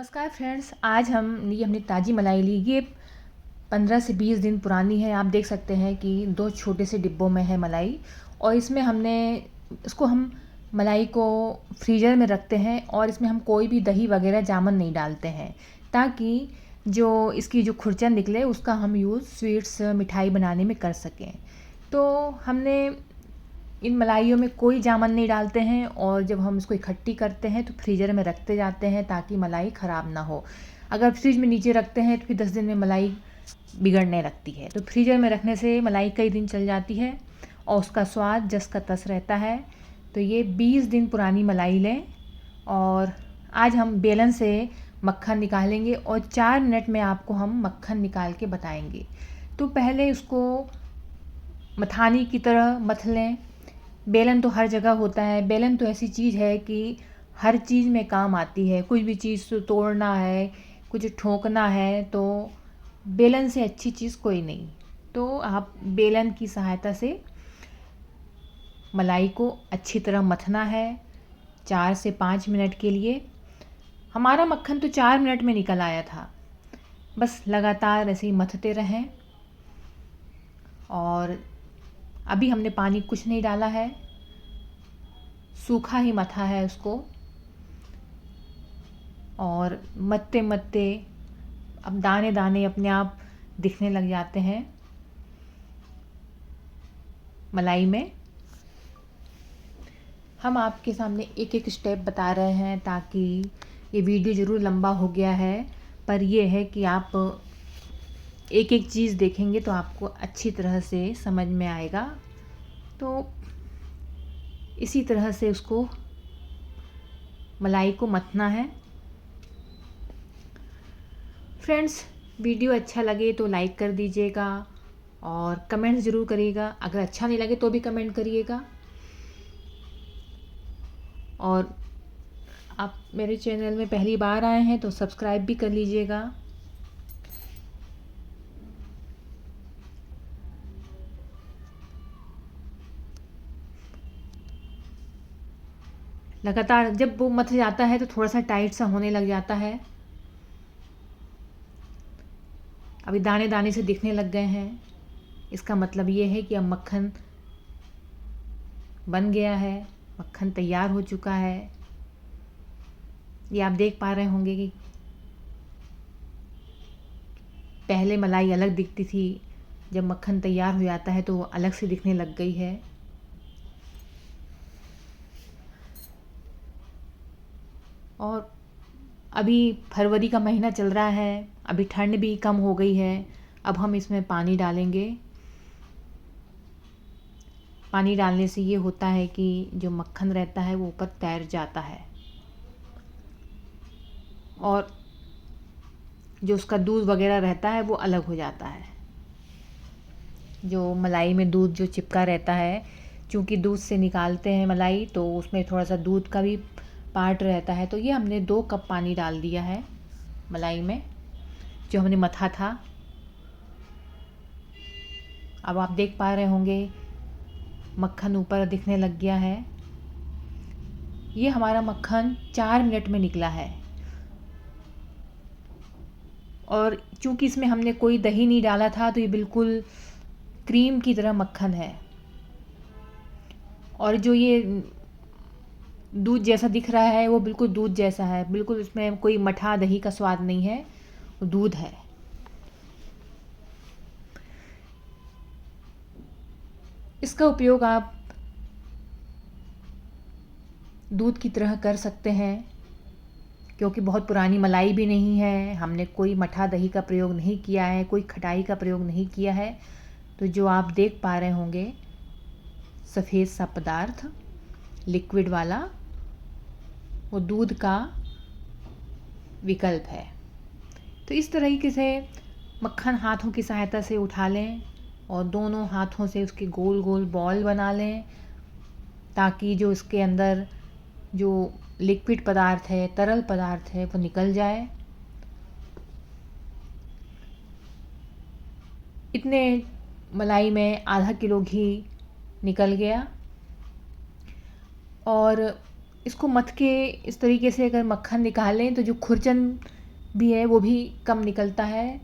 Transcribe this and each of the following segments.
नमस्कार फ्रेंड्स, आज ये हमने ताज़ी मलाई ली। ये 15 से 20 दिन पुरानी है। आप देख सकते हैं कि 2 छोटे से डिब्बों में है मलाई। और इसमें हम मलाई को फ्रीज़र में रखते हैं और इसमें हम कोई भी दही वगैरह जामन नहीं डालते हैं, ताकि जो इसकी जो खुरचन निकले उसका हम यूज़ स्वीट्स मिठाई बनाने में कर सकें। तो हमने इन मलाइयों में कोई जामन नहीं डालते हैं और जब हम इसको इकट्ठी करते हैं तो फ्रीज़र में रखते जाते हैं ताकि मलाई ख़राब ना हो। अगर फ्रिज में नीचे रखते हैं तो फिर 10 दिन में मलाई बिगड़ने लगती है। तो फ्रीज़र में रखने से मलाई कई दिन चल जाती है और उसका स्वाद जस का तस रहता है। तो ये 20 दिन पुरानी मलाई लें और आज हम बेलन से मक्खन निकालेंगे और 4 मिनट में आपको हम मक्खन निकाल के बताएंगे। तो पहले उसको मथानी की तरह मथ लें। बेलन तो हर जगह होता है। बेलन तो ऐसी चीज़ है कि हर चीज़ में काम आती है। कुछ भी चीज़ तोड़ना है, कुछ ठोकना है, तो बेलन से अच्छी चीज़ कोई नहीं। तो आप बेलन की सहायता से मलाई को अच्छी तरह मथना है 4 से 5 मिनट के लिए। हमारा मक्खन तो 4 मिनट में निकल आया था। बस लगातार ऐसे ही मथते रहें। और अभी हमने पानी कुछ नहीं डाला है, सूखा ही मथा है उसको। और मथते मथते अब दाने दाने अपने आप दिखने लग जाते हैं मलाई में। हम आपके सामने एक एक स्टेप बता रहे हैं ताकि ये वीडियो ज़रूर लंबा हो गया है, पर ये है कि आप एक एक चीज़ देखेंगे तो आपको अच्छी तरह से समझ में आएगा। तो इसी तरह से उसको मलाई को मथना है। फ्रेंड्स, वीडियो अच्छा लगे तो लाइक कर दीजिएगा और कमेंट ज़रूर करिएगा। अगर अच्छा नहीं लगे तो भी कमेंट करिएगा। और आप मेरे चैनल में पहली बार आए हैं तो सब्सक्राइब भी कर लीजिएगा। लगातार जब वो मथ जाता है तो थोड़ा सा टाइट सा होने लग जाता है। अभी दाने दाने से दिखने लग गए हैं। इसका मतलब ये है कि अब मक्खन बन गया है, मक्खन तैयार हो चुका है। ये आप देख पा रहे होंगे कि पहले मलाई अलग दिखती थी, जब मक्खन तैयार हो जाता है तो वो अलग से दिखने लग गई है। और अभी फरवरी का महीना चल रहा है, अभी ठंड भी कम हो गई है। अब हम इसमें पानी डालेंगे। पानी डालने से ये होता है कि जो मक्खन रहता है वो ऊपर तैर जाता है और जो उसका दूध वगैरह रहता है वो अलग हो जाता है। जो मलाई में दूध जो चिपका रहता है, क्योंकि दूध से निकालते हैं मलाई तो उसमें थोड़ा सा दूध का भी पार्ट रहता है। तो ये हमने 2 कप पानी डाल दिया है मलाई में, जो हमने मथा था। अब आप देख पा रहे होंगे मक्खन ऊपर दिखने लग गया है। ये हमारा मक्खन 4 मिनट में निकला है। और चूंकि इसमें हमने कोई दही नहीं डाला था तो ये बिल्कुल क्रीम की तरह मक्खन है। और जो ये दूध जैसा दिख रहा है वो बिल्कुल दूध जैसा है, बिल्कुल इसमें कोई मठा दही का स्वाद नहीं है, वो दूध है। इसका उपयोग आप दूध की तरह कर सकते हैं, क्योंकि बहुत पुरानी मलाई भी नहीं है। हमने कोई मठा दही का प्रयोग नहीं किया है, कोई खटाई का प्रयोग नहीं किया है। तो जो आप देख पा रहे होंगे सफ़ेद सा पदार्थ लिक्विड वाला, वो दूध का विकल्प है। तो इस तरीके से मक्खन हाथों की सहायता से उठा लें और दोनों हाथों से उसके गोल गोल बॉल बना लें, ताकि जो इसके अंदर जो लिक्विड पदार्थ है, तरल पदार्थ है, वो निकल जाए। इतने मलाई में आधा किलो घी निकल गया। और इसको मथ के इस तरीके से अगर मक्खन निकालें तो जो खुरचन भी है वो भी कम निकलता है,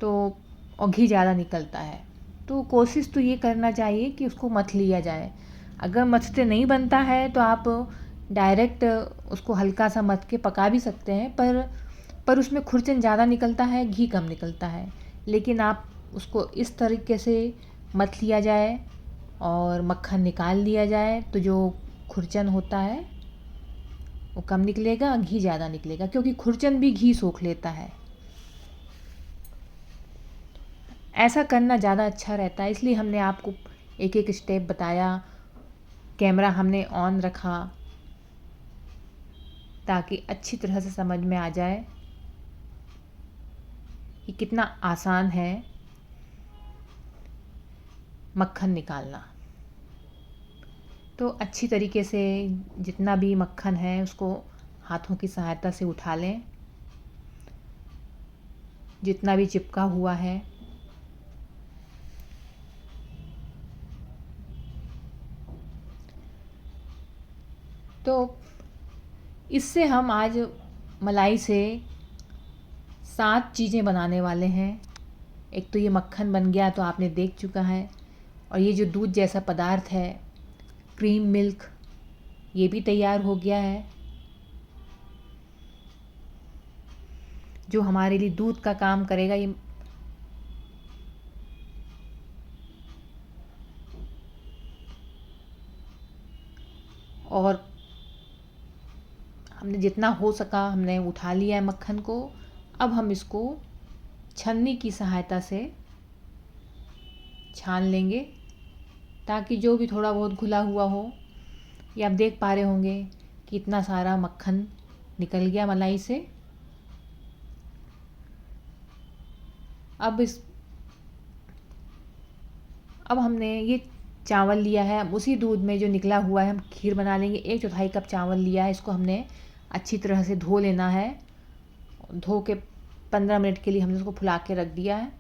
तो और घी ज़्यादा निकलता है। तो कोशिश तो ये करना चाहिए कि उसको मथ लिया जाए। अगर मथते नहीं बनता है तो आप डायरेक्ट उसको हल्का सा मथ के पका भी सकते हैं, पर उसमें खुरचन ज़्यादा निकलता है, घी कम निकलता है। लेकिन आप उसको इस तरीके से मथ लिया जाए और मक्खन निकाल लिया जाए तो जो खुरचन होता है वो कम निकलेगा, घी ज़्यादा निकलेगा, क्योंकि खुरचन भी घी सोख लेता है। ऐसा करना ज़्यादा अच्छा रहता है, इसलिए हमने आपको एक एक स्टेप बताया। कैमरा हमने ऑन रखा ताकि अच्छी तरह से समझ में आ जाए कि कितना आसान है मक्खन निकालना। तो अच्छी तरीके से जितना भी मक्खन है उसको हाथों की सहायता से उठा लें, जितना भी चिपका हुआ है। तो इससे हम आज मलाई से 7 चीज़ें बनाने वाले हैं। एक तो ये मक्खन बन गया, तो आपने देख चुका है। और ये जो दूध जैसा पदार्थ है, क्रीम मिल्क, ये भी तैयार हो गया है, जो हमारे लिए दूध का काम करेगा। ये और हमने जितना हो सका हमने उठा लिया है मक्खन को। अब हम इसको छन्नी की सहायता से छान लेंगे, ताकि जो भी थोड़ा बहुत घुला हुआ हो, ये आप देख पा रहे होंगे कि इतना सारा मक्खन निकल गया मलाई से। अब हमने ये चावल लिया है, अब उसी दूध में जो निकला हुआ है हम खीर बना लेंगे। 1/4 कप चावल लिया है, इसको हमने अच्छी तरह से धो लेना है। धो के 15 मिनट के लिए हमने उसको फुला के रख दिया है।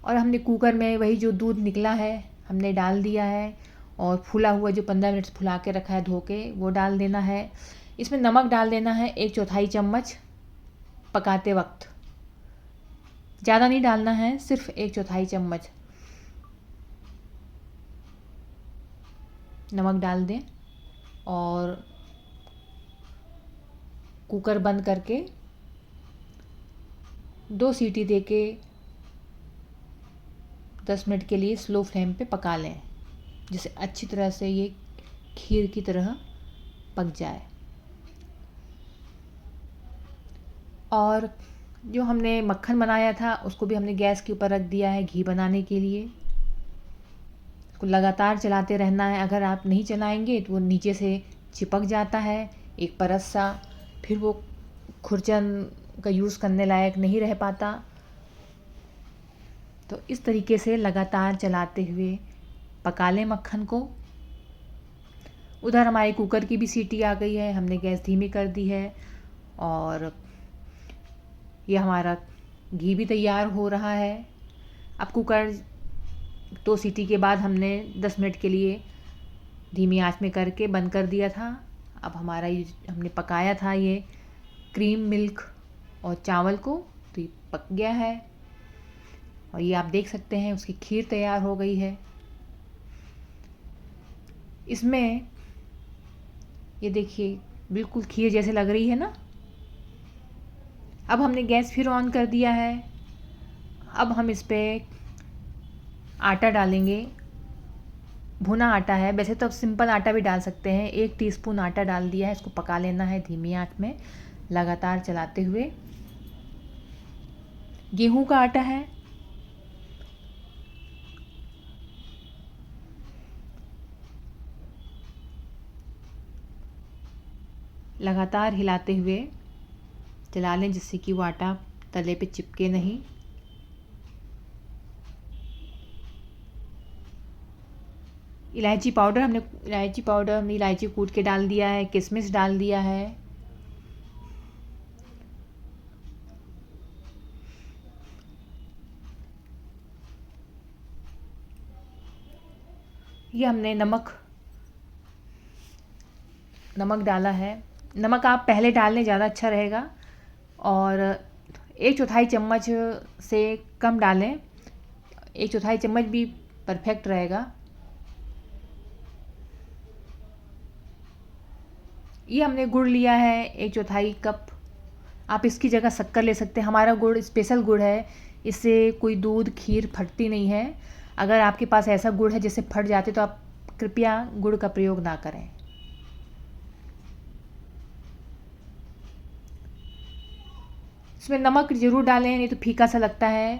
और हमने कुकर में वही जो दूध निकला है हमने डाल दिया है, और फूला हुआ जो 15 मिनट फुला के रखा है धो के, वो डाल देना है। इसमें नमक डाल देना है 1/4 चम्मच पकाते वक्त, ज़्यादा नहीं डालना है, सिर्फ 1/4 चम्मच नमक डाल दें। और कुकर बंद करके 2 सीटी देके 10 मिनट के लिए स्लो फ्लेम पे पका लें, जिससे अच्छी तरह से ये खीर की तरह पक जाए। और जो हमने मक्खन बनाया था उसको भी हमने गैस के ऊपर रख दिया है घी बनाने के लिए। इसको लगातार चलाते रहना है, अगर आप नहीं चलाएंगे तो वो नीचे से चिपक जाता है एक परत सा, फिर वो खुरचन का यूज़ करने लायक नहीं रह पाता। तो इस तरीके से लगातार चलाते हुए पका लें मक्खन को। उधर हमारे कुकर की भी सीटी आ गई है, हमने गैस धीमी कर दी है, और ये हमारा घी भी तैयार हो रहा है। अब कुकर 2 सीटी के बाद हमने 10 मिनट के लिए धीमी आंच में करके बंद कर दिया था। अब हमारा ये हमने पकाया था ये क्रीम मिल्क और चावल को, तो ये पक गया है। और ये आप देख सकते हैं उसकी खीर तैयार हो गई है। इसमें ये देखिए बिल्कुल खीर जैसे लग रही है ना। अब हमने गैस फिर ऑन कर दिया है। अब हम इस पर आटा डालेंगे, भुना आटा है, वैसे तो आप सिंपल आटा भी डाल सकते हैं। 1 टीस्पून आटा डाल दिया है, इसको पका लेना है धीमी आंच में लगातार चलाते हुए। गेहूं का आटा है, लगातार हिलाते हुए चला लें जिससे कि वो आटा तले पे चिपके नहीं। इलायची पाउडर हमने इलायची कूट के डाल दिया है, किशमिश डाल दिया है। ये हमने नमक डाला है। नमक आप पहले डाल लें, ज़्यादा अच्छा रहेगा। और 1/4 चम्मच से कम डालें, 1/4 चम्मच भी परफेक्ट रहेगा। ये हमने गुड़ लिया है 1/4 कप। आप इसकी जगह शक्कर ले सकते हैं। हमारा गुड़ स्पेशल गुड़ है, इससे कोई दूध खीर फटती नहीं है। अगर आपके पास ऐसा गुड़ है जिससे फट जाते तो आप कृपया गुड़ का प्रयोग ना करें। इसमें नमक ज़रूर डालें, नहीं तो फीका सा लगता है।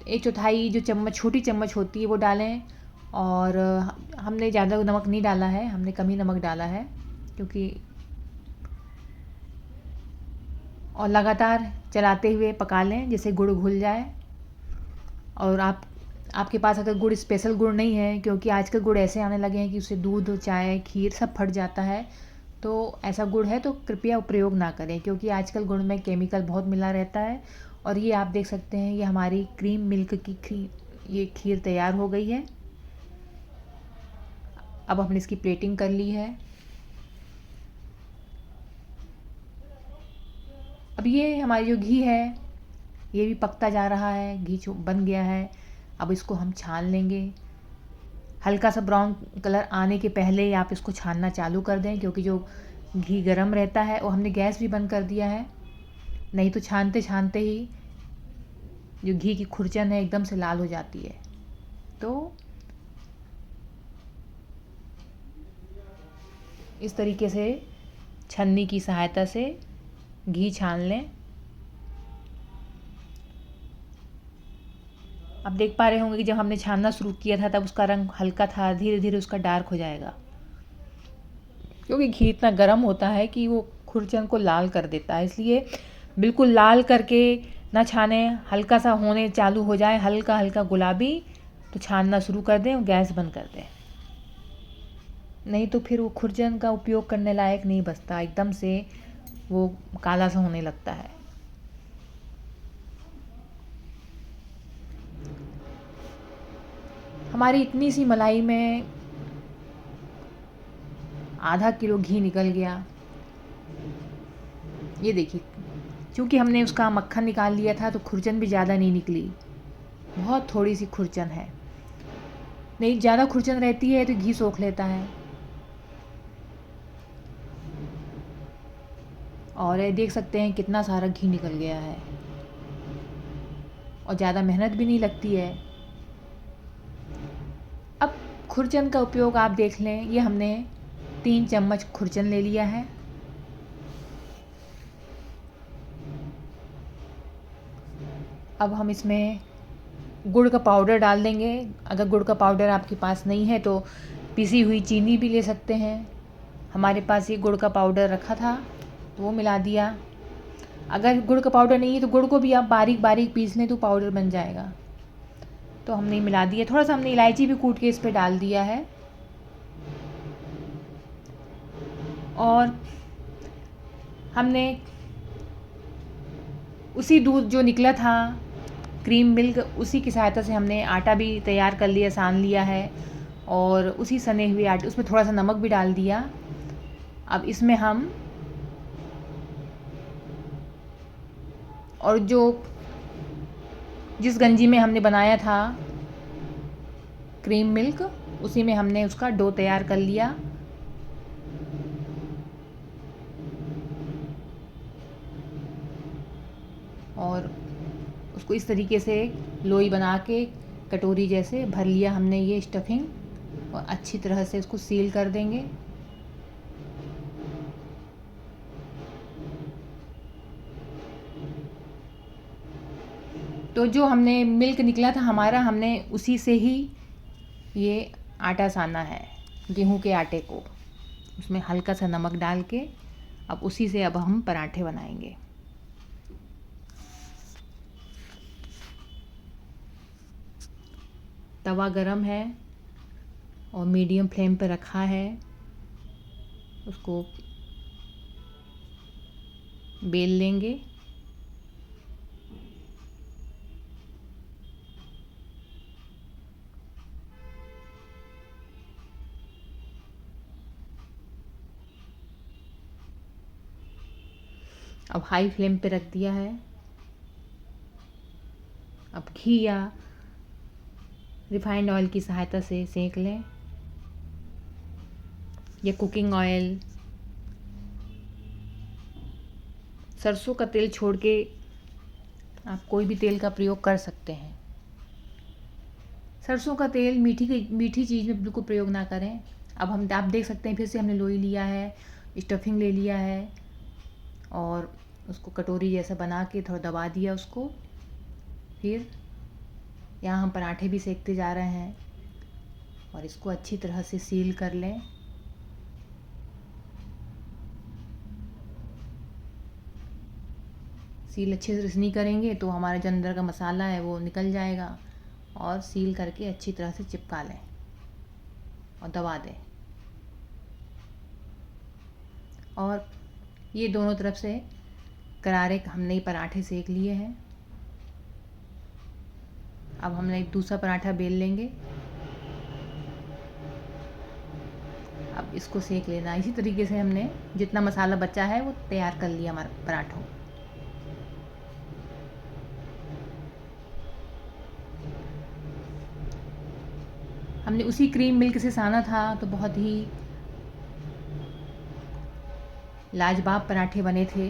1/4 जो चम्मच, छोटी चम्मच होती है वो डालें। और हमने ज़्यादा नमक नहीं डाला है, हमने कम ही नमक डाला है क्योंकि। और लगातार चलाते हुए पका लें जिससे गुड़ घुल जाए। और आपके पास अगर गुड़ स्पेशल गुड़ नहीं है, क्योंकि आजकल गुड़ ऐसे आने लगे हैं कि उससे दूध, चाय, खीर सब फट जाता है, तो ऐसा गुड़ है तो कृपया प्रयोग ना करें, क्योंकि आजकल गुड़ में केमिकल बहुत मिला रहता है। और ये आप देख सकते हैं, ये हमारी क्रीम मिल्क की ये खीर तैयार हो गई है। अब हमने इसकी प्लेटिंग कर ली है। अब ये हमारी जो घी है ये भी पकता जा रहा है, घी बन गया है। अब इसको हम छान लेंगे। हल्का सा ब्राउन कलर आने के पहले ही आप इसको छानना चालू कर दें, क्योंकि जो घी गर्म रहता है। और हमने गैस भी बंद कर दिया है, नहीं तो छानते छानते ही जो घी की खुरचन है एकदम से लाल हो जाती है। तो इस तरीके से छन्नी की सहायता से घी छान लें। आप देख पा रहे होंगे कि जब हमने छानना शुरू किया था तब उसका रंग हल्का था, धीरे धीरे उसका डार्क हो जाएगा, क्योंकि घी इतना गर्म होता है कि वो खुरचन को लाल कर देता है। इसलिए बिल्कुल लाल करके ना छानें, हल्का सा होने चालू हो जाए, हल्का हल्का गुलाबी, तो छानना शुरू कर दें और गैस बंद कर दें। नहीं तो फिर वो खुरचन का उपयोग करने लायक नहीं बचता, एकदम से वो काला सा होने लगता है। हमारी इतनी सी मलाई में आधा किलो घी निकल गया। ये देखिए, क्योंकि हमने उसका मक्खन निकाल लिया था तो खुरचन भी ज़्यादा नहीं निकली, बहुत थोड़ी सी खुरचन है। नहीं, ज़्यादा खुरचन रहती है तो घी सोख लेता है। और ये देख सकते हैं कितना सारा घी निकल गया है, और ज़्यादा मेहनत भी नहीं लगती है। अब खुरचन का उपयोग आप देख लें, ये हमने 3 चम्मच खुरचन ले लिया है। अब हम इसमें गुड़ का पाउडर डाल देंगे। अगर गुड़ का पाउडर आपके पास नहीं है तो पिसी हुई चीनी भी ले सकते हैं। हमारे पास ये गुड़ का पाउडर रखा था तो वो मिला दिया। अगर गुड़ का पाउडर नहीं है तो गुड़ को भी आप बारीक बारीक पीस लें तो पाउडर बन जाएगा। तो हमने मिला दिया। थोड़ा सा हमने इलायची भी कूट के इस पर डाल दिया है। और हमने उसी दूध जो निकला था, क्रीम मिल्क, उसी की सहायता से हमने आटा भी तैयार कर लिया, सान लिया है। और उसी सने हुए आटे, उसमें थोड़ा सा नमक भी डाल दिया। अब इसमें हम, और जो जिस गंजी में हमने बनाया था क्रीम मिल्क, उसी में हमने उसका डो तैयार कर लिया। और उसको इस तरीके से लोई बना के कटोरी जैसे भर लिया हमने ये स्टफिंग, और अच्छी तरह से इसको सील कर देंगे। तो जो हमने मिल्क निकला था हमारा, हमने उसी से ही ये आटा साना है, गेहूं के आटे को, उसमें हल्का सा नमक डाल के। अब उसी से अब हम पराठे बनाएंगे। तवा गरम है और मीडियम फ्लेम पे रखा है। उसको बेल लेंगे। अब हाई फ्लेम पे रख दिया है। अब घी या रिफाइंड ऑयल की सहायता से सेंक लें, या कुकिंग ऑयल। सरसों का तेल छोड़ के आप कोई भी तेल का प्रयोग कर सकते हैं। सरसों का तेल मीठी चीज़ में बिल्कुल प्रयोग ना करें। अब आप देख सकते हैं फिर से हमने लोई लिया है, स्टफिंग ले लिया है और उसको कटोरी जैसा बना के थोड़ा दबा दिया उसको। फिर यहाँ हम पराठे भी सेकते जा रहे हैं और इसको अच्छी तरह से सील कर लें। सील अच्छे से नहीं करेंगे तो हमारा जो अंदर का मसाला है वो निकल जाएगा, और सील करके अच्छी तरह से चिपका लें और दबा दें। और ये दोनों तरफ से करारे हमने पराठे सेक लिए हैं। अब हमने एक दूसरा पराठा बेल लेंगे। अब इसको सेक लेना। इसी तरीके से हमने जितना मसाला बचा है वो तैयार कर लिया हमारे पराठों। हमने उसी क्रीम मिल्क से साना था तो बहुत ही लाजवाब पराठे बने थे।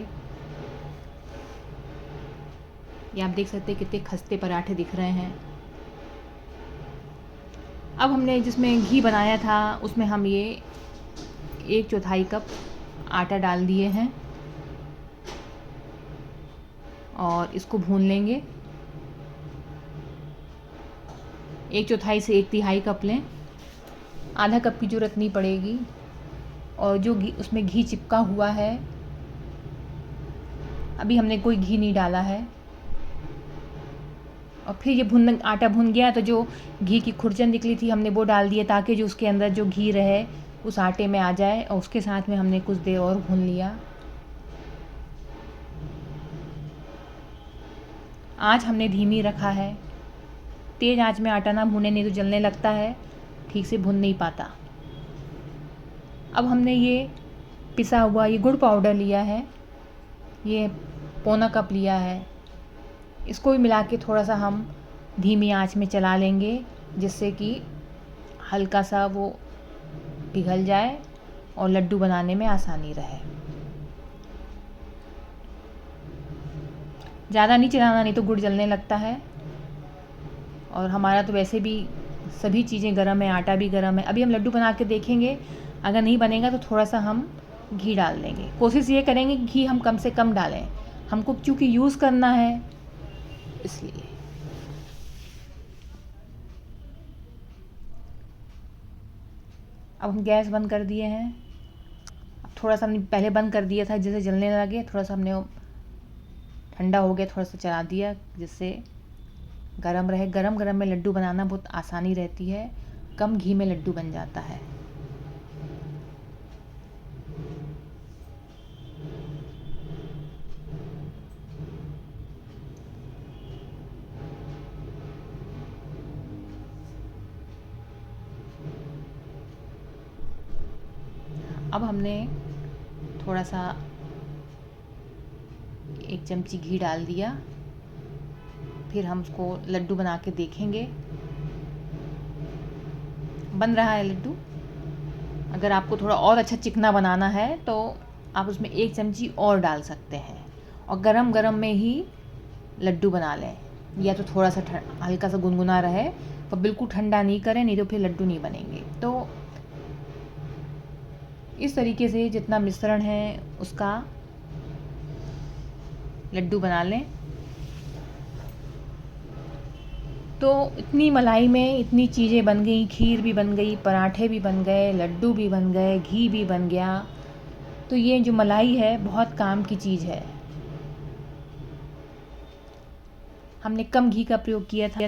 ये आप देख सकते हैं कितने खस्ते पराठे दिख रहे हैं। अब हमने जिसमें घी बनाया था उसमें हम ये 1/4 कप आटा डाल दिए हैं और इसको भून लेंगे। 1/4 से 1/3 कप लें, आधा कप की ज़रूरत नहीं पड़ेगी। और जो घी उसमें घी चिपका हुआ है, अभी हमने कोई घी नहीं डाला है। और फिर ये आटा भुन गया तो जो घी की खुरचन निकली थी हमने वो डाल दिए, ताकि जो उसके अंदर जो घी रहे उस आटे में आ जाए। और उसके साथ में हमने कुछ देर और भून लिया। आँच हमने धीमी रखा है। तेज़ आंच में आटा ना भूने, नहीं तो जलने लगता है, ठीक से भुन नहीं पाता। अब हमने ये पिसा हुआ ये गुड़ पाउडर लिया है, ये 1/4 कप लिया है। इसको भी मिला के थोड़ा सा हम धीमी आंच में चला लेंगे, जिससे कि हल्का सा वो पिघल जाए और लड्डू बनाने में आसानी रहे। ज़्यादा नहीं चलाना, नहीं तो गुड़ जलने लगता है। और हमारा तो वैसे भी सभी चीज़ें गर्म है, आटा भी गर्म है। अभी हम लड्डू बना के देखेंगे, अगर नहीं बनेगा तो थोड़ा सा हम घी डाल देंगे। कोशिश ये करेंगे कि घी हम कम से कम डालें, हमको क्योंकि यूज़ करना है इसलिए। अब हम गैस बंद कर दिए हैं। अब थोड़ा सा हमने पहले बंद कर दिया था, जैसे जलने लगे, थोड़ा सा हमने ठंडा हो गया, थोड़ा सा चला दिया जिससे गरम रहे। गरम गरम में लड्डू बनाना बहुत आसानी रहती है, कम घी में लड्डू बन जाता है। अब हमने थोड़ा सा 1 चमची घी डाल दिया। फिर हम उसको लड्डू बना के देखेंगे। बन रहा है लड्डू। अगर आपको थोड़ा और अच्छा चिकना बनाना है तो आप उसमें 1 चमची और डाल सकते हैं। और गरम गरम में ही लड्डू बना लें, या तो थोड़ा सा हल्का सा गुनगुना रहे, पर बिल्कुल ठंडा नहीं करें, नहीं तो फिर लड्डू नहीं बनेंगे। तो इस तरीके से जितना मिश्रण है उसका लड्डू बना लें। तो इतनी मलाई में इतनी चीज़ें बन गई, खीर भी बन गई, पराठे भी बन गए, लड्डू भी बन गए, घी भी बन गया। तो ये जो मलाई है बहुत काम की चीज़ है। हमने कम घी का प्रयोग किया था।